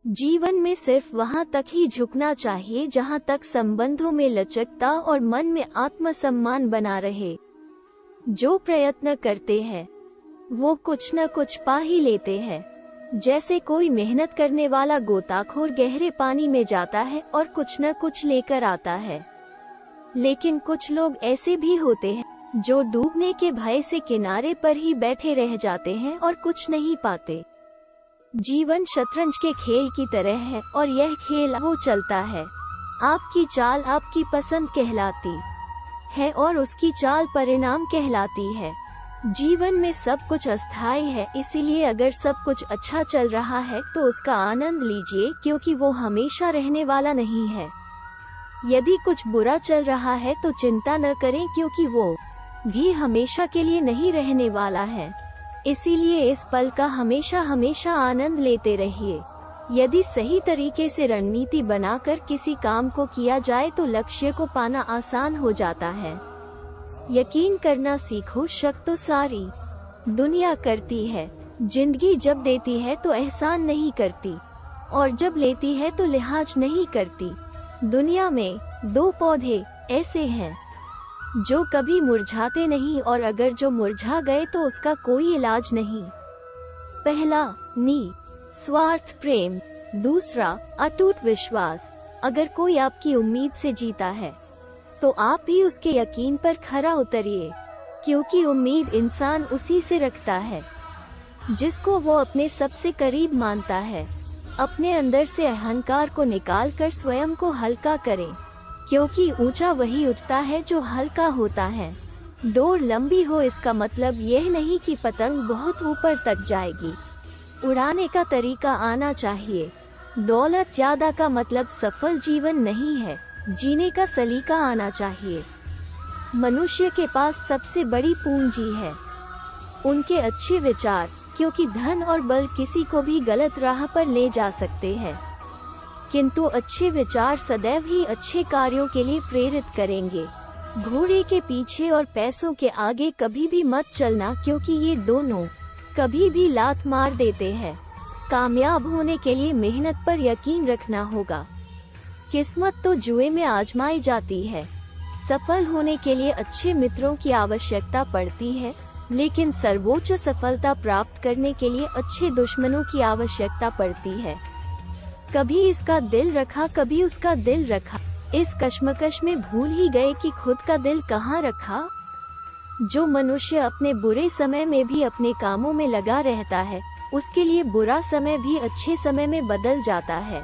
जीवन में सिर्फ वहां तक ही झुकना चाहिए जहां तक संबंधों में लचकता और मन में आत्मसम्मान बना रहे। जो प्रयत्न करते हैं वो कुछ न कुछ पा ही लेते हैं। जैसे कोई मेहनत करने वाला गोताखोर गहरे पानी में जाता है और कुछ न कुछ लेकर आता है। लेकिन कुछ लोग ऐसे भी होते हैं जो डूबने के भय से किनारे पर ही बैठे रह जाते हैं और कुछ नहीं पाते। जीवन शतरंज के खेल की तरह है और यह खेल वो चलता है। आपकी चाल आपकी पसंद कहलाती है और उसकी चाल परिणाम कहलाती है। जीवन में सब कुछ अस्थायी है, इसीलिए अगर सब कुछ अच्छा चल रहा है तो उसका आनंद लीजिए, क्योंकि वो हमेशा रहने वाला नहीं है। यदि कुछ बुरा चल रहा है तो चिंता न करें, क्योंकि वो भी हमेशा के लिए नहीं रहने वाला है। इसीलिए इस पल का हमेशा हमेशा आनंद लेते रहिए। यदि सही तरीके से रणनीति बनाकर किसी काम को किया जाए तो लक्ष्य को पाना आसान हो जाता है। यकीन करना सीखो, शक तो सारी दुनिया करती है। जिंदगी जब देती है तो एहसान नहीं करती, और जब लेती है तो लिहाज नहीं करती। दुनिया में दो पौधे ऐसे हैं जो कभी मुरझाते नहीं, और अगर जो मुरझा गए तो उसका कोई इलाज नहीं। पहला स्वार्थ प्रेम, दूसरा अटूट विश्वास। अगर कोई आपकी उम्मीद से जीता है तो आप भी उसके यकीन पर खरा उतरिए, क्योंकि उम्मीद इंसान उसी से रखता है जिसको वो अपने सबसे करीब मानता है। अपने अंदर से अहंकार को निकालकर स्वयं को हल्का करें, क्योंकि ऊंचा वही उठता है जो हल्का होता है। डोर लंबी हो इसका मतलब यह नहीं कि पतंग बहुत ऊपर तक जाएगी। उड़ाने का तरीका आना चाहिए। दौलत ज्यादा का मतलब सफल जीवन नहीं है, जीने का सलीका आना चाहिए। मनुष्य के पास सबसे बड़ी पूंजी है उनके अच्छे विचार, क्योंकि धन और बल किसी को भी गलत राह पर ले जा सकते हैं, किंतु अच्छे विचार सदैव ही अच्छे कार्यों के लिए प्रेरित करेंगे। घोड़े के पीछे और पैसों के आगे कभी भी मत चलना, क्योंकि ये दोनों कभी भी लात मार देते हैं। कामयाब होने के लिए मेहनत पर यकीन रखना होगा। किस्मत तो जुए में आजमाई जाती है। सफल होने के लिए अच्छे मित्रों की आवश्यकता पड़ती है, लेकिन सर्वोच्च सफलता प्राप्त करने के लिए अच्छे दुश्मनों की आवश्यकता पड़ती है। कभी इसका दिल रखा, कभी उसका दिल रखा, इस कश्मकश में भूल ही गए कि खुद का दिल कहाँ रखा। जो मनुष्य अपने बुरे समय में भी अपने कामों में लगा रहता है, उसके लिए बुरा समय भी अच्छे समय में बदल जाता है।